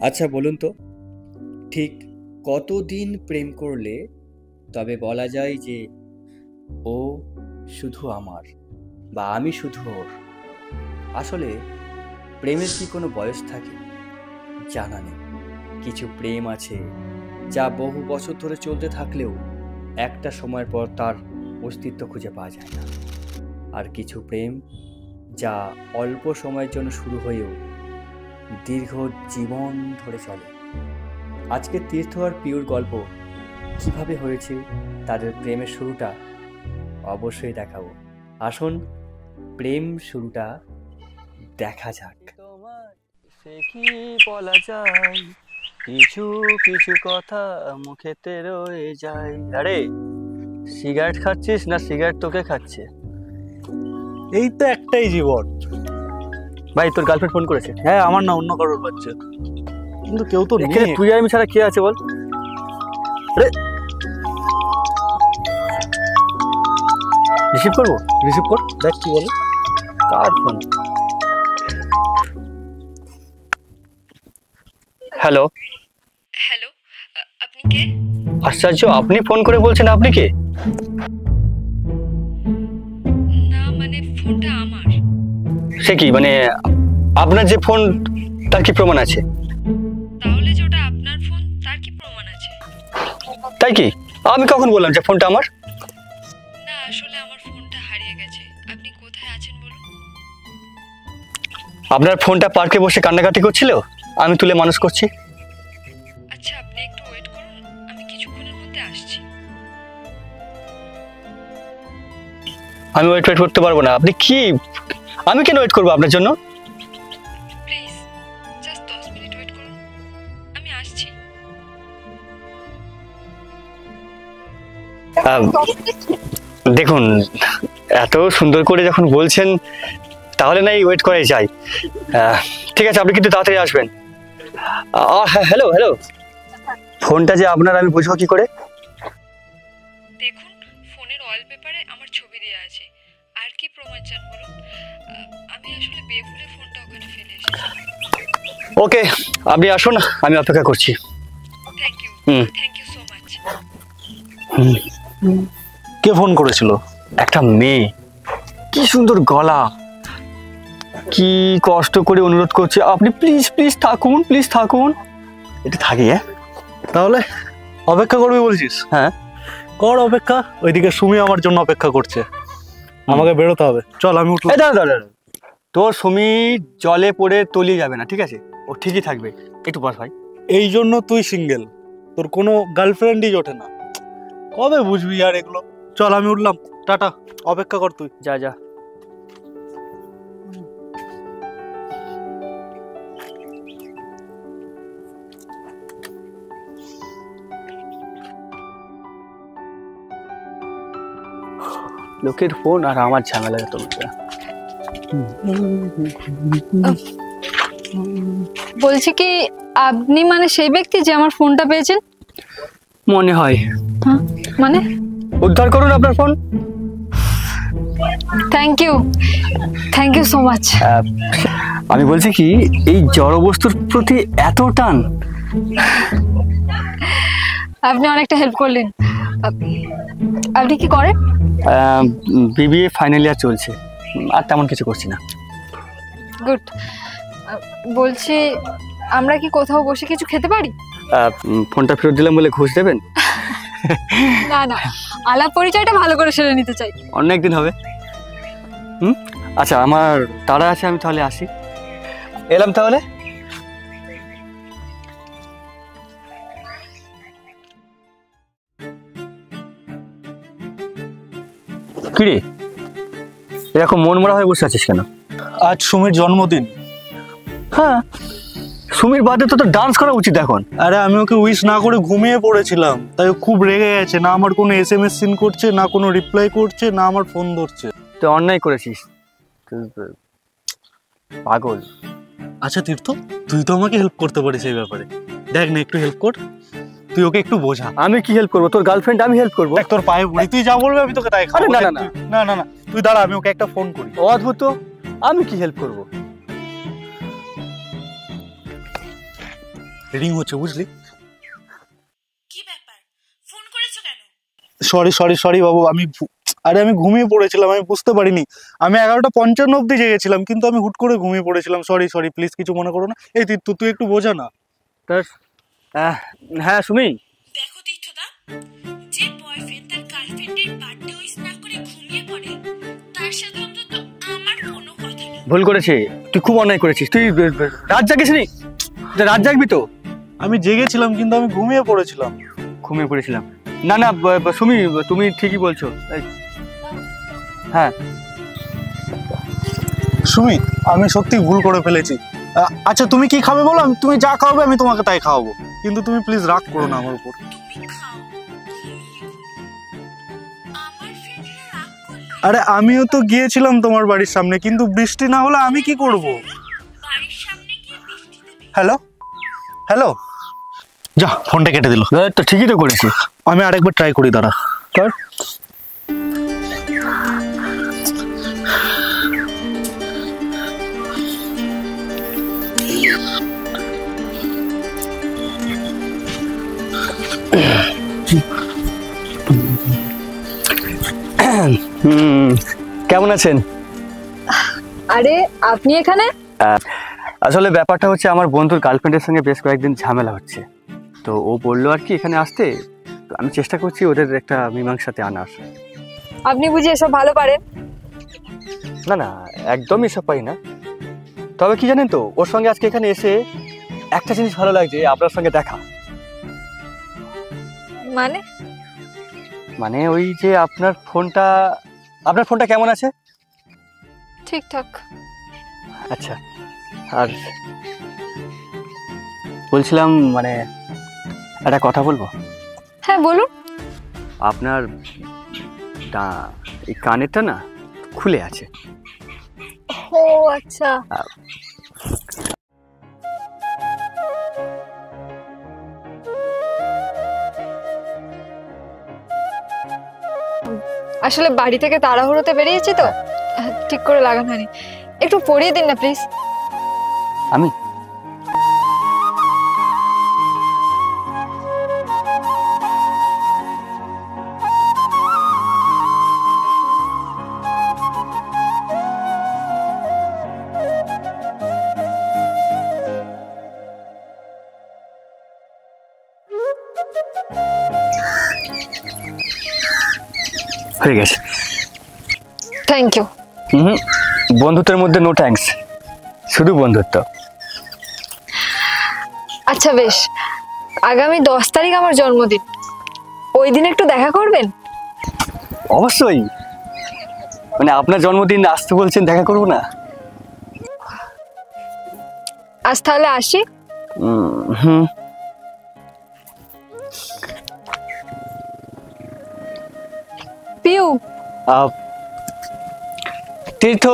আচ্ছা বলুন তো, ঠিক কতদিন প্রেম করলে তবে বলা যায় যে ও শুধু আমার বা আমি শুধু ওর? আসলে প্রেমের কি কোনো বয়স থাকে? জানা নেই। কিছু প্রেম আছে যা বহু বছর ধরে চলতে থাকলেও একটা সময়ের পর তার অস্তিত্ব খুঁজে পাওয়া যায় না। আর কিছু প্রেম যা অল্প সময়ের জন্য শুরু হয়েও দীর্ঘ জীবন ধরে চলে। আজকে তীর্থ আর পিওর গল্প কিভাবে হয়েছে তাদের প্রেমের শুরুটা অবশ্যই দেখাবো। আসুন প্রেম শুরুটা দেখা যাক। তোমার সে কি বলা যায়, কিছু কিছু কথা মুখেতে রয়ে যায়। আরে সিগারেট খাচ্ছিস না সিগারেট তোকে খাচ্ছে? এই তো একটাই জীবন। ভাই তোর গার্লফ্রেন্ড ফোন করেছে? হ্যাঁ, আমার না, অন্য কারোর বাচ্চা, কিন্তু কেউ তো এখানে নেই। তুই আর আমি ছাড়া কে আছে বল? আরে রিসিভ করবো? রিসিভ কর, দেখ কি বলে। কার ফোন? হ্যালো। হ্যালো, আপনি কে? আশ্চর্য, আপনি ফোন করে বলছেন আপনি কে? না মানে ফোনটা আমার। সে কি মানে আপনার যে ফোন তার কি প্রমাণ আছে? তাহলে যে ওটা আপনার ফোন তার কি প্রমাণ আছে? তাই কি? আমি কখন বললাম যে ফোনটা আমার? না আসলে আমার ফোনটা হারিয়ে গেছে। আপনি কোথায় আছেন বলুন? আপনার ফোনটা পার্কে বসে কান্নাকাটি করছিল, আমি তুলে মানুষ করছি। আচ্ছা আপনি একটু ওয়েট করুন, আমি কিছুক্ষণের মধ্যে আসছি। আমি ওয়েট করতে পারবো না। আপনি কি, আমি কেন ওয়েট করবো আপনার জন্য? প্লিজ জাস্ট 10 মিনিট ওয়েট করুন, আমি আসছি। দেখুন, এত সুন্দর করে যখন বলছেন তাহলে নাই ওয়েট করাই যায়। ঠিক আছে, আপনি কিন্তু তাড়াতাড়ি আসবেন। হ্যাঁ, হ্যালো হ্যালো। ফোনটা যে আপনার আমি বুঝবো কি করে? দেখুন ফোনের ওয়ালপেপারে আমার ছবি দেওয়া আছে। আর কি প্রমাণ চান বলুন? আমি আসলে বেভুলে ফোনটা ওখানে ফেলে এসেছি। ওকে, আপনি আসুন, আমি অপেক্ষা করছি। Thank you so much. কে ফোন করেছিল? একটা মেয়ে, কি সুন্দর গলা, কি কষ্ট করে অনুরোধ করছে, আপনি প্লিজ প্লিজ থাকুন, প্লিজ থাকুন। এটা থাকি। হ্যাঁ তাহলে অপেক্ষা করবি বলছিস? হ্যাঁ কর অপেক্ষা। ওইদিকে সুমি আমার জন্য অপেক্ষা করছে, আমাকে বেরোতে হবে। চল আমি উঠলাম। এই দাঁড়া দাঁড়া দাঁড়া। তোর সুমি জলে পড়ে তলিয়ে যাবে না, ঠিক আছে? ও ঠিকই থাকবে। একটু বস ভাই। এই জন্য তুই সিঙ্গেল, তোর কোনো গার্লফ্রেন্ডই জোটে না। কবে বুঝবি আর এগুলো? চল আমি উঠলাম, টাটা। অপেক্ষা কর তুই। যা যা। লোকের ফোন আর আমার ঝামেলা যত বলছি কি, আপনি মানে সেই ব্যক্তি যে আমার ফোনটা পেয়েছেন? মনে হয়। হ্যাঁ, মানে উদ্ধার করুন আপনার phone. Thank you so much. আমি বলছি কি, এই জড় বস্তুর প্রতি এত টান? আপনি অনেকটা হেল্প করলেন। আপনি কি করেন? বিবিএ ফাইনাল ইয়ার চলছে, আর তেমন কিছু করছি না। গুড। বলছি আমরা কি কোথাও বসে কিছু খেতে পারি? ফোনটা ফেরত দিলাম বলে ঘুষ দেবেন? না না, আলাপ পরিচয়টা ভালো করে সেরে নিতে চাই। অনেক দিন হবে। আচ্ছা, আমার তাড়া আছে, আমি তাহলে আসি। এলাম তাহলে। কিরে এরকম মন মরা হয়ে বসে আছিস কেন? আজ সুমির জন্মদিন। হ্যাঁ, সুমির বাদে তো ডান্স করা উচিত এখন। আরে আমি ওকে উইশ না করে ঘুমিয়ে পড়েছিলাম, তাই ও খুব রেগে গেছে। না আমার কোনো SMS সিন করছে, না কোনো রিপ্লাই করছে, না আমার ফোন ধরছে। তুই অন্যায় করেছিস, পাগল। আচ্ছা তীর্থ, তুই তো আমাকে হেল্প করতে পারিস এই ব্যাপারে। দেখ না, একটু হেল্প কর। তুই ওকে একটু বোঝা। আমি কি হেল্প করবো? তোর গার্লফ্রেন্ড, আমি হেল্প করবো? দেখ তোর পায়ে পড়ি, তুই যা বলবি আমি তোকে তাই খাবো। আরে না, না, না। না না না, তুই দাঁড়া, আমি ওকে একটা ফোন করি। অদ্ভুত, আমি কি হেল্প করবো? রিং হচ্ছে, বুঝলি? কি ব্যাপার, ফোন করেছো কেন? সরি বাবু, আমি ঘুমিয়ে পড়েছিলাম, আমি বুঝতে পারিনি। আমি 11:55 অব্দি জেগেছিলাম, কিন্তু আমি হুট করে ঘুমিয়ে পড়েছিলাম। সরি প্লিজ, কিছু মনে করো না। এই তুই একটু বোঝা না। তার হ্যাঁ সুমি, দেখো তীর্থদা, যে বয়ফ্রেন্ড তার গার্লফ্রেন্ডের বার্থডে উইশ না করে ঘুমিয়ে পড়ে, তার সাথে অন্তত আমার কোনো কথা নেই। ভুল করেছে, তুই খুব অন্যায় করেছিস। তুই রাত জাগিসনি? রাত জাগবি তো? আমি জেগেছিলাম, কিন্তু আমি ঘুমিয়ে পড়েছিলাম। ঘুমিয়ে পড়েছিলাম? না সুমি, তুমি ঠিকই বলছো। হ্যাঁ সুমি, আমি সত্যি ভুল করে ফেলেছি। আচ্ছা তুমি কি খাবে বলো, তুমি যা খাওয়াবে আমি তোমাকে তাই খাওয়াবো, কিন্তু তুমি প্লিজ রাগ করো না আমার উপর। তুমি খাও, আমার ফ্রেন্ডরা রাগ করলে। আরে আমিও তো গিয়েছিলাম তোমার বাড়ির সামনে, কিন্তু বৃষ্টি না হলে আমি কি করব? বাড়ির সামনে গিয়ে বৃষ্টি দেবে? হ্যালো, যা ফোনটা কেটে দিল। তো ঠিকই তো করেছি। আমি আরেকবার ট্রাই করি, দাঁড়া। কর। কেমন আছেন? আরে আপনি এখানে? আসলে ব্যাপারটা হচ্ছে, আমার বন্ধুর গার্লফ্রেন্ডের সঙ্গে বেশ কয়েকদিন ঝামেলা হচ্ছে, তো ও বললো আর কি এখানে আসতে। তো আমি চেষ্টা করছি ওদের একটা মীমাংসাতে আনার। আপনি বুঝি এসব ভালো পারেন? না একদমই এসব পারি না। তবে কি জানেন তো, ওর সঙ্গে আজকে এখানে এসে একটা জিনিস ভালো লাগছে, আপনার সঙ্গে দেখা। মানে ওই যে আপনার ফোনটা কেমন আছে? ঠিকঠাক। আচ্ছা, আর বলছিলাম মানে একটা কথা বলবো। হ্যাঁ বলুন। আপনার এই কানেরটা না খুলে আছে। ও আচ্ছা। আসলে বাড়ি থেকে তাড়াহুড়োতে বেরিয়েছি তো, ঠিক করে লাগানো হয়নি। একটু পরিয়ে দিন না প্লিজ। আমি হয়ে গেছে। Thank you. বন্ধুত্বের মধ্যে নো থ্যাঙ্কস, শুধু বন্ধুত্ব। আচ্ছা বেশ, আগামী 10 তারিখ আমার জন্মদিন, ওই দিন একটু দেখা করবেন? অবশ্যই, মানে আপনার জন্মদিন আসতে বলছেন, দেখা করবো না? আজ তাহলে আসি। পিউ। তীর্থ,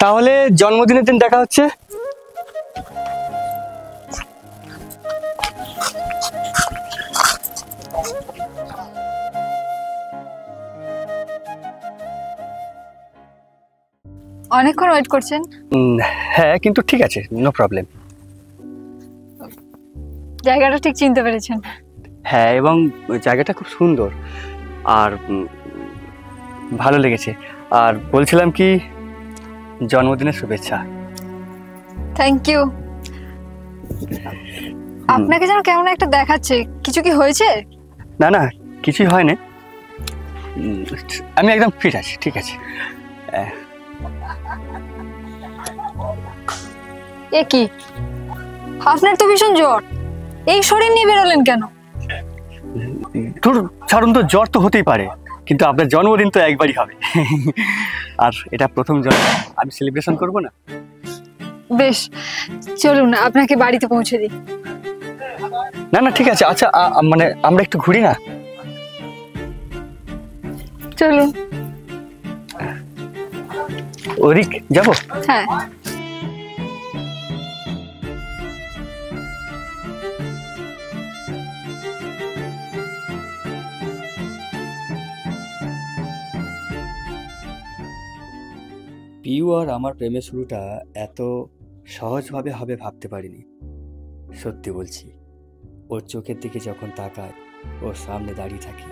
তাহলে জন্মদিনের দিন দেখা হচ্ছে। অনেকক্ষণ ওয়েট করছেন? হ্যাঁ, কিন্তু ঠিক আছে, নো প্রবলেম। জায়গাটা ঠিক চিনতে পেরেছেন? হ্যাঁ, এবং জায়গাটা খুব সুন্দর আর ভালো লেগেছে। আর বলছিলাম কি, জন্মদিনের শুভেচ্ছা। Thank you. আপনাকে যেন কেমন একটা দেখাচ্ছে, কিছু কি হয়েছে? না কিছুই হয় না, আমি একদম ফিট আছি, ঠিক আছে। এ কি, আপনার তো ভীষণ জ্বর, এই শরীর নিয়ে বেরোলেন কেন? তোর ছাড়ুন তো, জ্বর তো হতেই পারে, কিন্তু আপনার জন্মদিন তো একবারই হবে। আর এটা প্রথম জন্ম, আমি সেলিব্রেশন করব না? বেশ, চলুন আপনাকে বাড়িতে পৌঁছে দিই। না ঠিক আছে। আচ্ছা, মানে আমরা একটু ঘুরি না? চলুন। ওদিক যাবো? হ্যাঁ। পিউ আর আমার প্রেমের শুরুটা এত সহজভাবে হবে ভাবতে পারিনি। সত্যি বলছি, ওর চোখের দিকে যখন তাকায়, ওর সামনে দাঁড়িয়ে থাকি,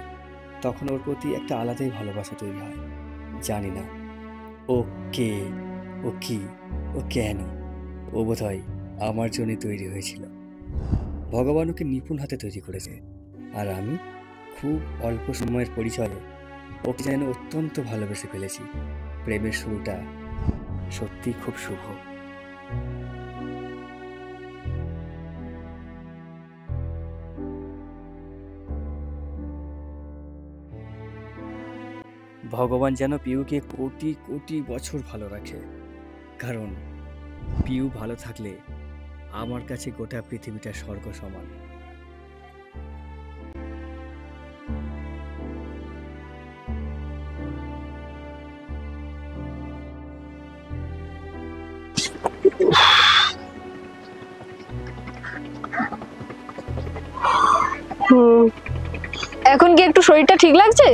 তখন ওর প্রতি একটা আলাদাই ভালোবাসা তৈরি হয়। জানি না ও কে, ও কি, ও কেন। ও বোধহয় আমার জন্যই তৈরি হয়েছিল। ভগবান ওকে নিপুণ হাতে তৈরি করেছে, আর আমি খুব অল্প সময়ের পরিচয়ে ওকে যেন অত্যন্ত ভালোবেসে ফেলেছি। প্রেমের শুরুটা সত্যি খুব শুভ। ভগবান যেন পিউকে কোটি কোটি বছর ভালো রাখে, কারণ পিউ ভালো থাকলে আমার কাছে গোটা পৃথিবীটা স্বর্গ সমান। এখন কি একটু শরীরটা ঠিক লাগছে?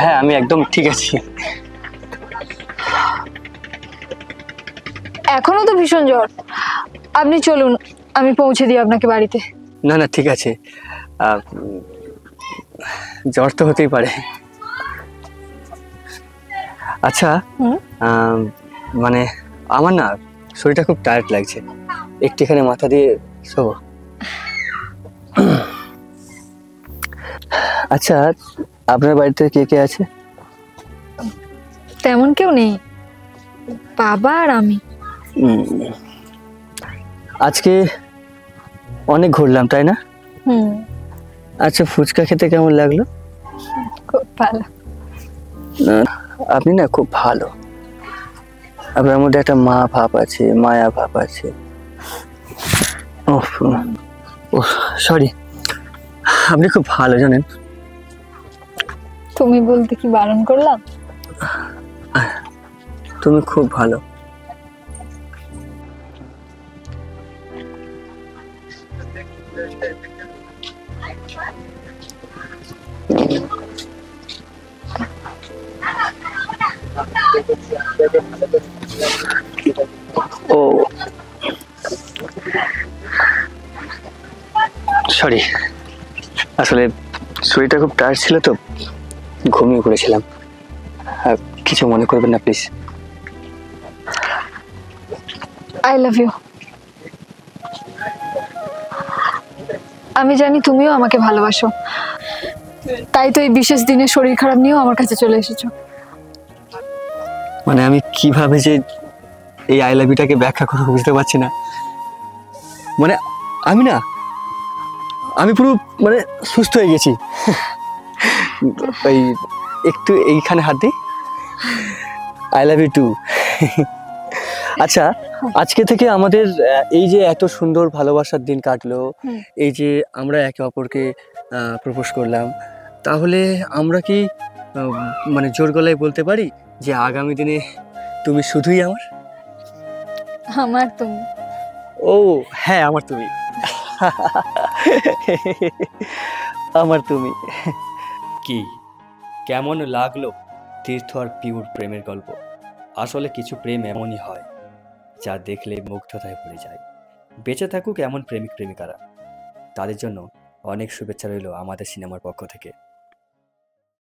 হ্যাঁ, আমি একদম ঠিক আছি। এখনো তো ভীষণ জ্বর। আপনি চলুন, আমি পৌঁছে দিই আপনাকে বাড়িতে। না না, ঠিক আছে। জ্বর তো হতেই পারে। আচ্ছা, মানে আমার না শরীরটা খুব টায়ার্ড লাগছে, একটুখানি মাথা দিয়ে শোবো। আচ্ছা, আপনার বাড়িতে কে কে আছে? তেমন কেউ নেই, বাবা আর আমি। আজকে অনেক ঘুরলাম, তাই না? আচ্ছা, ফুচকা খেতে কেমন লাগলো? খুব ভালো। আপনি না খুব ভালো, আপনার মধ্যে একটা মা ভাব আছে, মায়া ভাব আছে। সরি, আপনি খুব ভালো জানেন। তুমি বলতে কি বারণ করলাম? তুমি খুব ভালো। ও সরি, আসলে শরীরটা খুব টায়ার্ড ছিল তো, ঘুমিয়ে পড়েছিলাম। কিছু মনে করবেন না প্লিজ। I love you. আমি জানি তুমিও আমাকে ভালোবাসো, তাই তো এই বিশেষ দিনে শরীর খারাপ নিয়েও আমার কাছে চলে এসেছো। মানে আমি কিভাবে যে এই আই লাভ ইউটাকে ব্যাখ্যা করবো বুঝতে পারছি না। মানে আমি পুরো মানে সুস্থ হয়ে গেছি। ওই একটু এইখানে হাত দিই, আই লাভ ইউ টু। আচ্ছা, আজকে থেকে আমাদের এই যে এত সুন্দর ভালোবাসার দিন কাটলো, এই যে আমরা একে অপরকে প্রপোজ করলাম, তাহলে আমরা কি মানে জোর গলায় বলতে পারি যে আগামী দিনে তুমি শুধুই আমার? আমার তুমি? ও হ্যাঁ, আমার তুমি। আমার তুমি। কি কেমন লাগলো তীর্থ আর পিউর প্রেমের গল্প? আসলে কিছু প্রেম এমনই হয় যা দেখলে মুগ্ধতায় পড়ে যায়। বেঁচে থাকুক এমন প্রেমিক প্রেমিকারা। তাদের জন্য অনেক শুভেচ্ছা রইল আমাদের সিনেমার পক্ষ থেকে।